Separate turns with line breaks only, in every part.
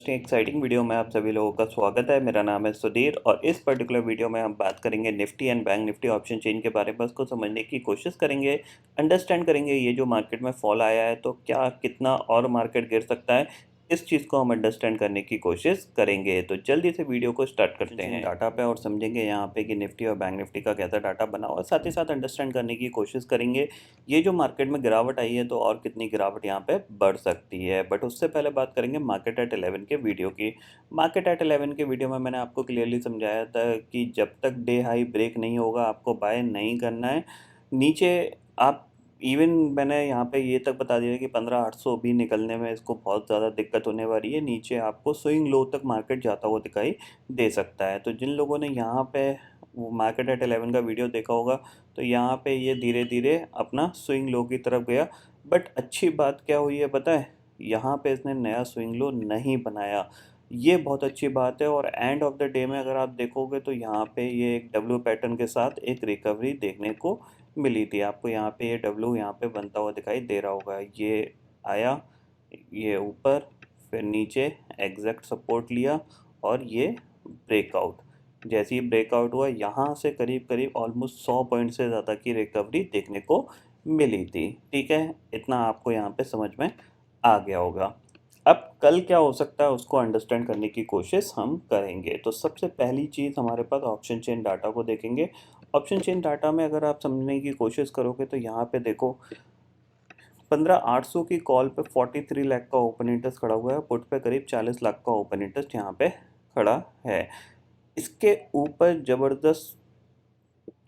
Exciting video में आप सभी लोगों का स्वागत है। मेरा नाम है सुधीर और इस पर्टिकुलर वीडियो में हम बात करेंगे Nifty and bank Nifty option chain के बारे में। उसको समझने की कोशिश करेंगे, अंडरस्टैंड करेंगे ये जो मार्केट में फॉल आया है तो क्या कितना और मार्केट गिर सकता है, इस चीज़ को हम अंडरस्टैंड करने की कोशिश करेंगे। तो जल्दी से वीडियो को स्टार्ट करते हैं डाटा पे और समझेंगे यहाँ पे कि निफ्टी और बैंक निफ्टी का कैसा डाटा बना हुआ है। साथ ही साथ अंडरस्टैंड करने की कोशिश करेंगे ये जो मार्केट में गिरावट आई है तो और कितनी गिरावट यहाँ पे बढ़ सकती है। बट उससे पहले बात करेंगे मार्केट एट 11 के वीडियो की। मार्केट एट 11 के वीडियो में मैंने आपको क्लियरली समझाया था कि जब तक डे हाई ब्रेक नहीं होगा आपको बाय नहीं करना है। नीचे आप इवन मैंने यहाँ पे ये तक बता दिया कि 15,800 भी निकलने में इसको बहुत ज़्यादा दिक्कत होने वाली है। नीचे आपको स्विंग लो तक मार्केट जाता हुआ दिखाई दे सकता है। तो जिन लोगों ने यहाँ पे वो मार्केट एट 11 का वीडियो देखा होगा तो यहाँ पे ये धीरे धीरे अपना स्विंग लो की तरफ गया। बट अच्छी बात क्या हुई है पता है, यहाँ पे इसने नया स्विंग लो नहीं बनाया। ये बहुत अच्छी बात है। और एंड ऑफ द डे में अगर आप देखोगे तो यहाँ पे ये एक डब्ल्यू पैटर्न के साथ एक रिकवरी देखने को मिली थी। आपको यहाँ पे ये डब्ल्यू यहाँ पे बनता हुआ दिखाई दे रहा होगा। ये आया, ये ऊपर, फिर नीचे एग्जैक्ट सपोर्ट लिया और ये ब्रेकआउट। जैसे ही ब्रेकआउट हुआ यहाँ से करीब करीब ऑलमोस्ट 100 पॉइंट से ज़्यादा की रिकवरी देखने को मिली थी। ठीक है, इतना आपको यहाँ पे समझ में आ गया होगा। अब कल क्या हो सकता है उसको अंडरस्टैंड करने की कोशिश हम करेंगे। तो सबसे पहली चीज़ हमारे पास ऑप्शन चेन डाटा को देखेंगे। ऑप्शन चेन डाटा में अगर आप समझने की कोशिश करोगे तो यहाँ पे देखो 15,800 की कॉल पे 43 लाख का ओपन इंटरेस्ट खड़ा हुआ है, पुट पे करीब 40 लाख का ओपन इंटरेस्ट यहाँ पे खड़ा है। इसके ऊपर ज़बरदस्त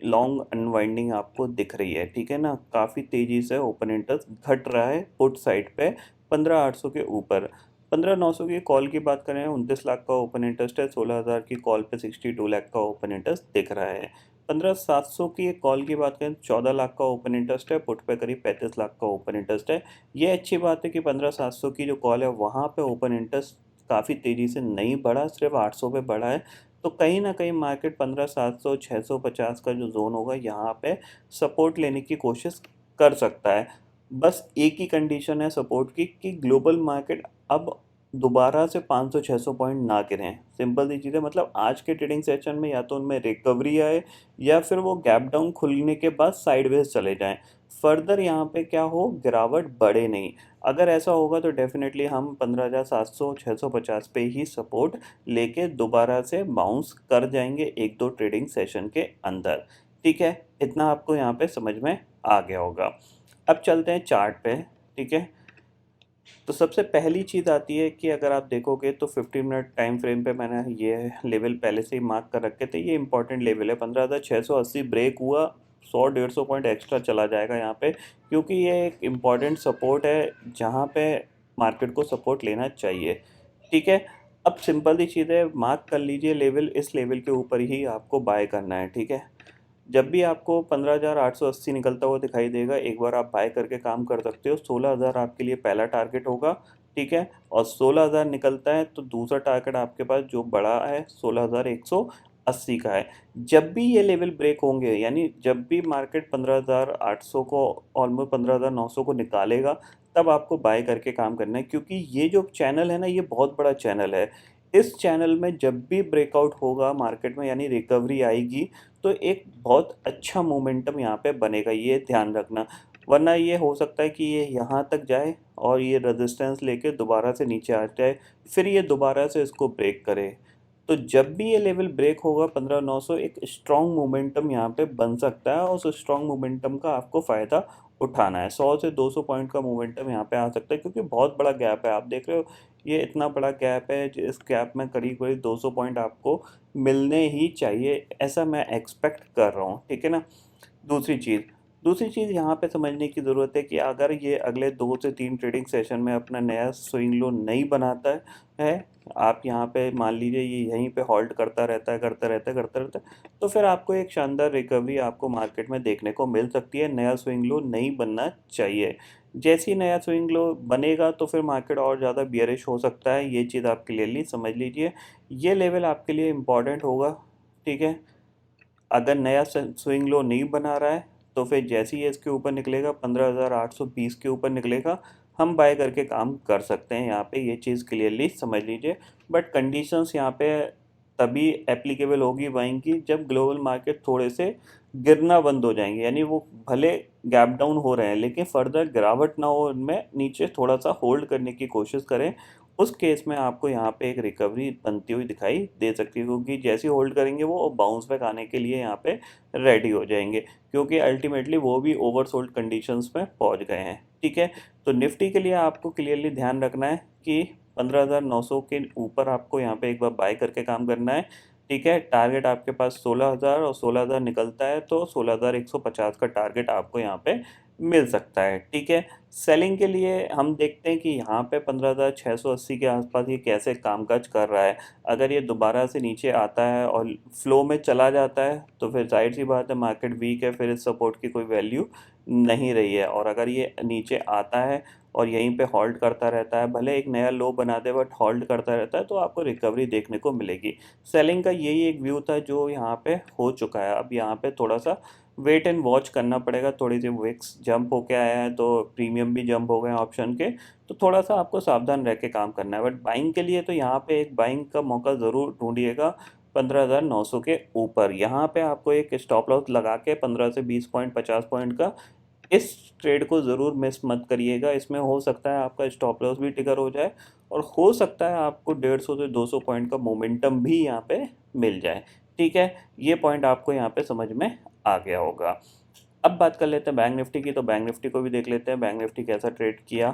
लॉन्ग अनवाइंडिंग आपको दिख रही है। ठीक है ना, काफ़ी तेज़ी से ओपन इंटरेस्ट घट रहा है पुट साइड पे 15,800 के ऊपर। 15,900 की कॉल की बात करें 29 लाख का ओपन इंटरेस्ट है, 16,000 की कॉल पे 62 लाख का ओपन इंटरेस्ट दिख रहा है। 15,700 की कॉल की बात करें 14 लाख का ओपन इंटरेस्ट है, पुट पे करीब 35 लाख का ओपन इंटरेस्ट है। ये अच्छी बात है कि 15,700 की जो कॉल है वहाँ पे ओपन इंटरेस्ट काफ़ी तेज़ी से नहीं बढ़ा, सिर्फ 800 पे बढ़ा है। तो कहीं ना कहीं मार्केट 15,700 650 का जो जोन होगा यहाँ पे सपोर्ट लेने की कोशिश कर सकता है। बस एक ही कंडीशन है सपोर्ट की कि ग्लोबल मार्केट अब दोबारा से 500-600 पॉइंट ना गिरें। सिंपल सी चीज़ है, मतलब आज के ट्रेडिंग सेशन में या तो उनमें रिकवरी आए या फिर वो गैप डाउन खुलने के बाद साइडवेज चले जाएं। फर्दर यहाँ पे क्या हो, गिरावट बढ़े नहीं। अगर ऐसा होगा तो डेफिनेटली हम 15,700 650 पे ही सपोर्ट लेके दोबारा से बाउंस कर जाएंगे एक दो ट्रेडिंग सेशन के अंदर। ठीक है, इतना आपको यहाँ पे समझ में आ गया होगा। अब चलते हैं चार्ट पे। ठीक है, तो सबसे पहली चीज़ आती है कि अगर आप देखोगे तो 15 मिनट टाइम फ्रेम पे मैंने ये लेवल पहले से ही मार्क कर रखे थे। ये इंपॉर्टेंट लेवल है, 15,680 ब्रेक हुआ 100-150 पॉइंट एक्स्ट्रा चला जाएगा यहाँ पे, क्योंकि ये एक इम्पॉर्टेंट सपोर्ट है जहाँ पे मार्केट को सपोर्ट लेना चाहिए। ठीक है, अब सिंपल सी चीज़ है, मार्क कर लीजिए लेवल, इस लेवल के ऊपर ही आपको बाय करना है। ठीक है, जब भी आपको 15,880 निकलता हुआ दिखाई देगा एक बार आप बाय करके काम कर सकते हो। 16,000 आपके लिए पहला टारगेट होगा। ठीक है, और 16,000 निकलता है तो दूसरा टारगेट आपके पास जो बड़ा है 16,180 का है। जब भी ये लेवल ब्रेक होंगे, यानी जब भी मार्केट 15,800 को ऑलमोस्ट 15,900 को निकालेगा तब आपको बाय करके काम करना है, क्योंकि ये जो चैनल है ना ये बहुत बड़ा चैनल है। इस चैनल में जब भी ब्रेकआउट होगा मार्केट में, यानी रिकवरी आएगी, तो एक बहुत अच्छा मोमेंटम यहाँ पे बनेगा, ये ध्यान रखना। वरना ये हो सकता है कि ये यहाँ तक जाए और ये रेजिस्टेंस लेके दोबारा से नीचे आ जाए, फिर ये दोबारा से इसको ब्रेक करे। तो जब भी ये लेवल ब्रेक होगा 15,900, एक स्ट्रॉन्ग मोमेंटम यहाँ पे बन सकता है और उस स्ट्रॉन्ग मोमेंटम का आपको फ़ायदा उठाना है। 100 से 200 पॉइंट का मोमेंटम यहाँ पे आ सकता है, क्योंकि बहुत बड़ा गैप है। आप देख रहे हो ये इतना बड़ा गैप है, इस गैप में करीब करीब 200 पॉइंट आपको मिलने ही चाहिए, ऐसा मैं एक्सपेक्ट कर रहा हूँ। ठीक है ना। दूसरी चीज़ यहाँ पे समझने की ज़रूरत है कि अगर ये अगले 2 से 3 ट्रेडिंग सेशन में अपना नया स्विंग लो नहीं बनाता है, आप यहाँ पे मान लीजिए ये यहीं पे हॉल्ट करता रहता है, तो फिर आपको एक शानदार रिकवरी आपको मार्केट में देखने को मिल सकती है। नया स्विंग लो नहीं बनना चाहिए। जैसे ही नया स्विंग लो बनेगा तो फिर मार्केट और ज़्यादा बियरिश हो सकता है, ये चीज़ आप क्लियरली समझ लीजिए। ये लेवल आपके लिए इम्पॉर्टेंट होगा। ठीक है, अगर नया स्विंग लो नहीं बना रहा है तो फिर जैसे ही ये इसके ऊपर निकलेगा 15,820 के ऊपर निकलेगा हम बाय करके काम कर सकते हैं। यहाँ पे ये चीज़ क्लियरली समझ लीजिए। बट कंडीशंस यहाँ पे तभी एप्लीकेबल होगी बाइंग की जब ग्लोबल मार्केट थोड़े से गिरना बंद हो जाएंगे, यानी वो भले गैप डाउन हो रहे हैं लेकिन फर्दर गिरावट ना हो, उनमें नीचे थोड़ा सा होल्ड करने की कोशिश करें। उस केस में आपको यहाँ पे एक रिकवरी बनती हुई दिखाई दे सकती है, क्योंकि जैसे ही होल्ड करेंगे वो बाउंस बैक आने के लिए यहाँ पे रेडी हो जाएंगे, क्योंकि अल्टीमेटली वो भी ओवरसोल्ड कंडीशंस में पहुँच गए हैं। ठीक है, तो निफ्टी के लिए आपको क्लियरली ध्यान रखना है कि 15,900 के ऊपर आपको यहाँ पे एक बार बाय करके काम करना है। ठीक है, टारगेट आपके पास 16,000, और 16,000 निकलता है तो 16,150 का टारगेट आपको यहाँ पे मिल सकता है। ठीक है, सेलिंग के लिए हम देखते हैं कि यहाँ पे 15,680 के आसपास ये कैसे कामकाज कर रहा है। अगर ये दोबारा से नीचे आता है और फ्लो में चला जाता है तो फिर जाहिर सी बात है मार्केट वीक है, फिर इस सपोर्ट की कोई वैल्यू नहीं रही है। और अगर ये नीचे आता है और यहीं पे हॉल्ट करता रहता है, भले एक नया लो बना दे बट हॉल्ट करता रहता है, तो आपको रिकवरी देखने को मिलेगी। सेलिंग का यही एक व्यू था जो यहाँ पे हो चुका है। अब यहाँ पे थोड़ा सा वेट एंड वॉच करना पड़ेगा। थोड़ी सी विक्स जंप होके आया है तो प्रीमियम भी जंप हो गए ऑप्शन के, तो थोड़ा सा आपको सावधान रह के काम करना है। बट बाइंग के लिए तो यहाँ पे एक बाइंग का मौका ज़रूर ढूंढिएगा 15,900 के ऊपर। यहाँ पे आपको एक स्टॉप लॉस लगा के 15 से 20 पॉइंट 50 पॉइंट का इस ट्रेड को ज़रूर मिस मत करिएगा। इसमें हो सकता है आपका स्टॉप लॉस भी ट्रिगर हो जाए, और हो सकता है आपको 150 से 200 पॉइंट का मोमेंटम भी यहाँ पे मिल जाए। ठीक है, ये पॉइंट आपको यहाँ पे समझ में आ गया होगा। अब बात कर लेते हैं बैंक निफ्टी की, तो बैंक निफ्टी को भी देख लेते हैं बैंक निफ्टी कैसा ट्रेड किया।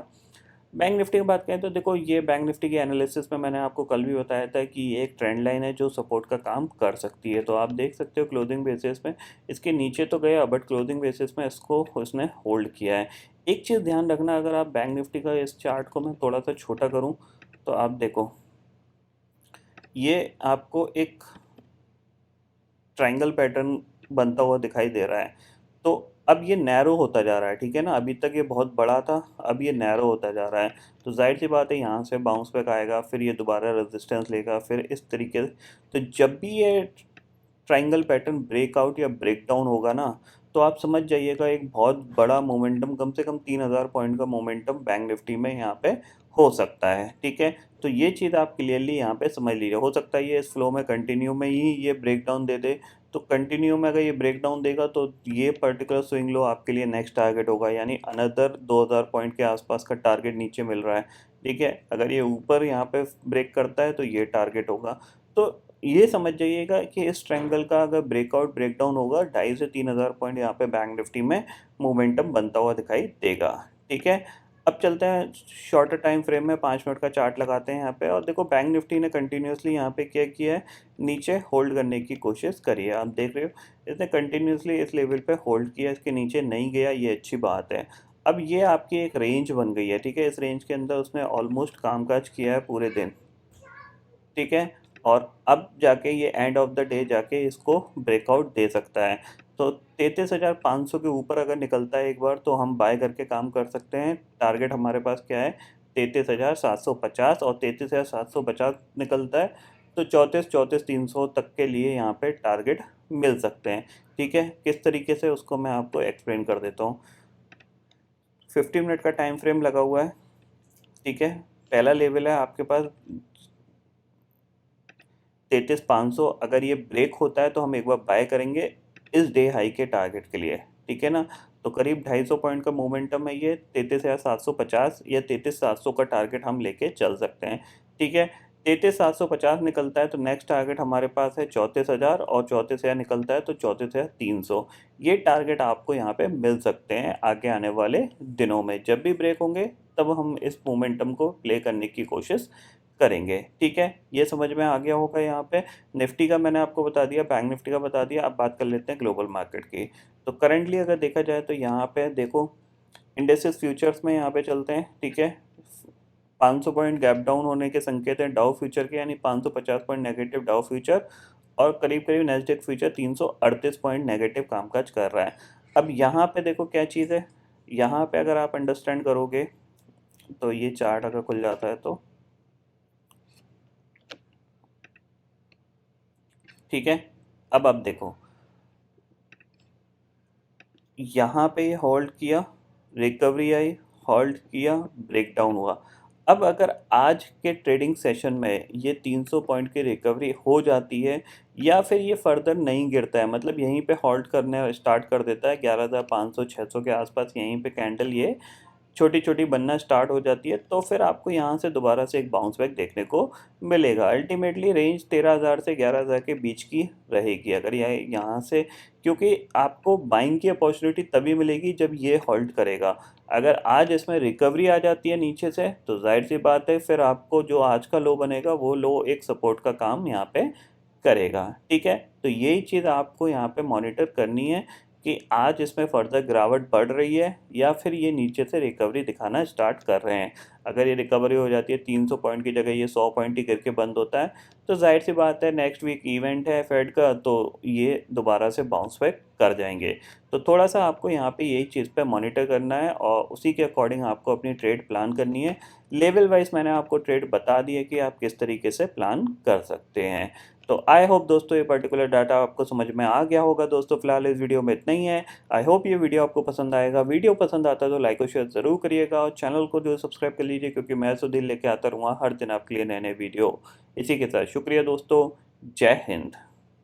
बैंक निफ्टी की बात करें तो देखो, ये बैंक निफ्टी की एनालिसिस में मैंने आपको कल भी बताया था कि ये एक ट्रेंड लाइन है जो सपोर्ट का काम कर सकती है। तो आप देख सकते हो क्लोजिंग बेसिस में इसके नीचे तो गया, बट क्लोजिंग बेसिस में इसको उसने होल्ड किया है। एक चीज़ ध्यान रखना, अगर आप बैंक निफ्टी का इस चार्ट को मैं थोड़ा सा छोटा करूँ तो आप देखो, ये आपको एक ट्रायंगल पैटर्न बनता हुआ दिखाई दे रहा है। तो अब ये नैरो होता जा रहा है। ठीक है ना, अभी तक ये बहुत बड़ा था, अब ये नैरो होता जा रहा है। तो जाहिर सी बात है यहाँ से बाउंस बैक आएगा, फिर ये दोबारा रेजिस्टेंस लेगा, फिर इस तरीके से। तो जब भी ये ट्रायंगल पैटर्न ब्रेकआउट या ब्रेक डाउन होगा ना, तो आप समझ जाइएगा एक बहुत बड़ा मोमेंटम, कम से कम 3,000 पॉइंट का मोमेंटम बैंक निफ्टी में यहाँ पे हो सकता है। ठीक है, तो ये चीज़ आप क्लियरली यहाँ पे समझ लीजिए। हो सकता है ये इस फ्लो में कंटिन्यू में ही ये ब्रेक डाउन दे दे, तो कंटिन्यू में अगर ये ब्रेक डाउन देगा तो ये पर्टिकुलर स्विंग लो आपके लिए नेक्स्ट टारगेट होगा, यानी अनदर 2,000 पॉइंट के आसपास का टारगेट नीचे मिल रहा है। ठीक है, अगर ये ऊपर यहाँ पे ब्रेक करता है तो ये टारगेट होगा। तो ये समझ जाइएगा कि इस ट्रायंगल का अगर ब्रेकआउट ब्रेकडाउन होगा, 2,500 से 3,000 पॉइंट यहाँ पे बैंक निफ्टी में मोमेंटम बनता हुआ दिखाई देगा। ठीक है, अब चलते हैं शॉर्टर टाइम फ्रेम में, 5 मिनट का चार्ट लगाते हैं यहाँ पे। और देखो बैंक निफ्टी ने कंटिन्यूसली यहाँ पे क्या किया है, नीचे होल्ड करने की कोशिश करी है। आप देख रहे हो इसने कंटिन्यूसली इस लेवल पे होल्ड किया, इसके नीचे नहीं गया, ये अच्छी बात है। अब ये आपकी एक रेंज बन गई है। ठीक है, इस रेंज के अंदर उसने ऑलमोस्ट कामकाज किया है पूरे दिन। ठीक है, और अब जाके ये एंड ऑफ द डे जाके इसको ब्रेकआउट दे सकता है। तो 33,500 के ऊपर अगर निकलता है एक बार तो हम बाय करके काम कर सकते हैं। टारगेट हमारे पास क्या है, 33,750, और 33,750 निकलता है तो 34,300 तक के लिए यहाँ पे टारगेट मिल सकते हैं। ठीक है, किस तरीके से उसको मैं आपको एक्सप्लेन कर देता हूँ। 50 मिनट का टाइम फ्रेम लगा हुआ है। ठीक है, पहला लेवल है आपके पास 33,500। अगर ये ब्रेक होता है तो हम एक बार बाय करेंगे इस डे हाई के टारगेट के लिए। ठीक है ना, तो करीब 250 पॉइंट का मोमेंटम है ये, 33,750 या 33,700 का टारगेट हम लेके चल सकते हैं। ठीक है, 33,750 निकलता है तो नेक्स्ट टारगेट हमारे पास है 34,000, और 34,000 निकलता है तो 34,300। ये टारगेट आपको यहाँ पे मिल सकते हैं आगे आने वाले दिनों में। जब भी ब्रेक होंगे तब हम इस मोमेंटम को प्ले करने की कोशिश करेंगे। ठीक है, ये समझ में आ गया होगा। यहाँ पे निफ्टी का मैंने आपको बता दिया, बैंक निफ्टी का बता दिया। अब बात कर लेते हैं ग्लोबल मार्केट की। तो करंटली अगर देखा जाए तो यहाँ पे देखो, इंडेक्सेस फ्यूचर्स में यहाँ पे चलते हैं। ठीक है, 500 पॉइंट गैप डाउन होने के संकेत हैं डाउ फ्यूचर के, यानी 550 पॉइंट नेगेटिव डाउ फ्यूचर, और करीब करीब नेस्डेक फ्यूचर 338 पॉइंट नेगेटिव कामकाज कर रहा है। अब यहाँ पे देखो क्या चीज़ है, यहाँ पे अगर आप अंडरस्टैंड करोगे तो ये चार्ट अगर खुल जाता है तो ठीक है। अब आप देखो, यहाँ पे ये होल्ड किया, रिकवरी आई, हॉल्ट किया, ब्रेकडाउन हुआ। अब अगर आज के ट्रेडिंग सेशन में ये 300 पॉइंट की रिकवरी हो जाती है या फिर ये फर्दर नहीं गिरता है, मतलब यहीं पे हॉल्ट करने स्टार्ट कर देता है 11,500 600 के आसपास, यहीं पे कैंडल ये छोटी छोटी बनना स्टार्ट हो जाती है, तो फिर आपको यहाँ से दोबारा से एक बाउंस बैक देखने को मिलेगा। अल्टीमेटली रेंज 13,000 से 11,000 के बीच की रहेगी अगर यहाँ से, क्योंकि आपको बाइंग की अपॉर्चुनिटी तभी मिलेगी जब ये होल्ड करेगा। अगर आज इसमें रिकवरी आ जाती है नीचे से तो जाहिर सी बात है फिर आपको जो आज का लो बनेगा वो लो एक सपोर्ट का काम यहाँ पे करेगा। ठीक है, तो यही चीज़ आपको यहाँ पे मॉनिटर करनी है कि आज इसमें फर्दर गिरावट बढ़ रही है या फिर ये नीचे से रिकवरी दिखाना स्टार्ट कर रहे हैं। अगर ये रिकवरी हो जाती है 300 पॉइंट की जगह ये 100 पॉइंट ही करके बंद होता है तो जाहिर सी बात है नेक्स्ट वीक इवेंट है फेड का, तो ये दोबारा से बाउंस बैक कर जाएंगे। तो थोड़ा सा आपको यहाँ पे यही चीज़ पे मॉनिटर करना है और उसी के अकॉर्डिंग आपको अपनी ट्रेड प्लान करनी है। लेवल वाइज मैंने आपको ट्रेड बता दी है कि आप किस तरीके से प्लान कर सकते हैं। तो आई होप दोस्तों ये पर्टिकुलर डाटा आपको समझ में आ गया होगा। दोस्तों फिलहाल इस वीडियो में इतना ही है। आई होप ये वीडियो आपको पसंद आएगा। वीडियो पसंद आता है तो लाइक और शेयर ज़रूर करिएगा और चैनल को जो सब्सक्राइब कर लीजिए, क्योंकि मैं सुधीर लेके आता रहूँगा हर दिन आपके लिए नए नए वीडियो। इसी के साथ शुक्रिया दोस्तों, जय हिंद।